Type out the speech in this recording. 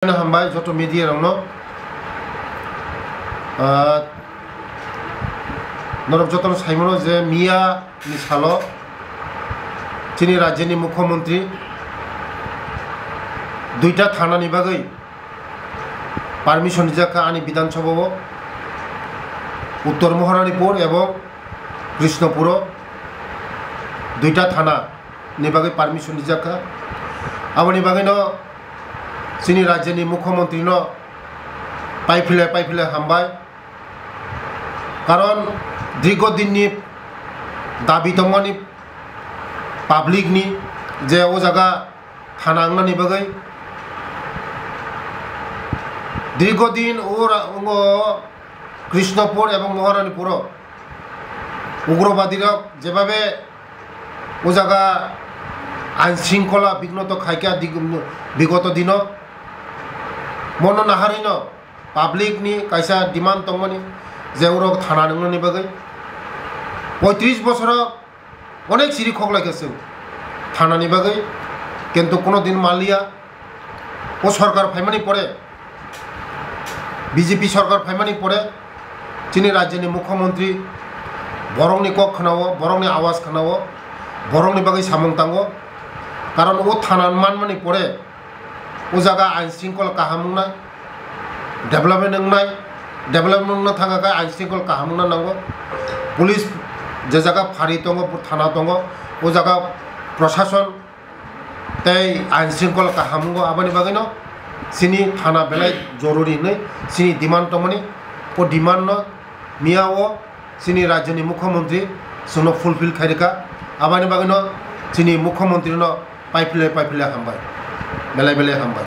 हामबाय जत मीडिया रंगनो नरक जतन साइमनो जे मिया नि सालो चीनी राज्यनि मुख्यमंत्री दुईटा थानानि बागै पारमिशन दिजाखा आनी विधानसभाओ उत्तर महारानीपुर एवं कृष्णपुर दुईटा थाना नि बागै पारमिशन दिजाखा आबानि बागैनो चीनी राज्यनि मुख्यमंत्री पाइफिले हामबाय कारण दीर्घदिन दाबी दंमानि पाब्लिकनि जे ओ जागा थाना आंनानि बागै दीर्घदिन कृष्णपुर एवं महारानीपुर उग्रवादी जेभावे ओ जागा आईन शृंखला विघ्नत खायका विगत दिन मन नाहारिन पाब्लिकनि कैसा डिमांड दंमोन जे थाना नंगनि बागै 35 बছर अनेक सिरि खगलायखोसो थानानि बागै किन्तु कोनो दिन मालिया ओ सरकार फाइमानि परे बीजेपी सरकार फाइमानि परे चीनी राज्यनि मुख्यमंत्री बरंनि कक खोनावो बरंनि आवाज खोनावो बरंनि बागै सामं तांगो कारण वो थाना मानमानि परे वो जागा आईन शृंखला काहामुंना डेभलपमेंट थांगाखाय आईन शृंखला काहामुंना नांगो पुलिस जे जागा फारि दङ थाना दङ वो जागा प्रशासन तै आईन शृंखला काहामुंगो आबानि बागैनो सिनी थाना बेलाय जरूरी नै सिनी डिमांड दंमोन ओ डिमांड मियाओ सिनी राज्यनि मुख्यमंत्री सुनो फुलफिल खायरेखा आबानि बागैनो सिनी मुख्यमंत्री पाइफिले हामबाय बेलाय हामबाय।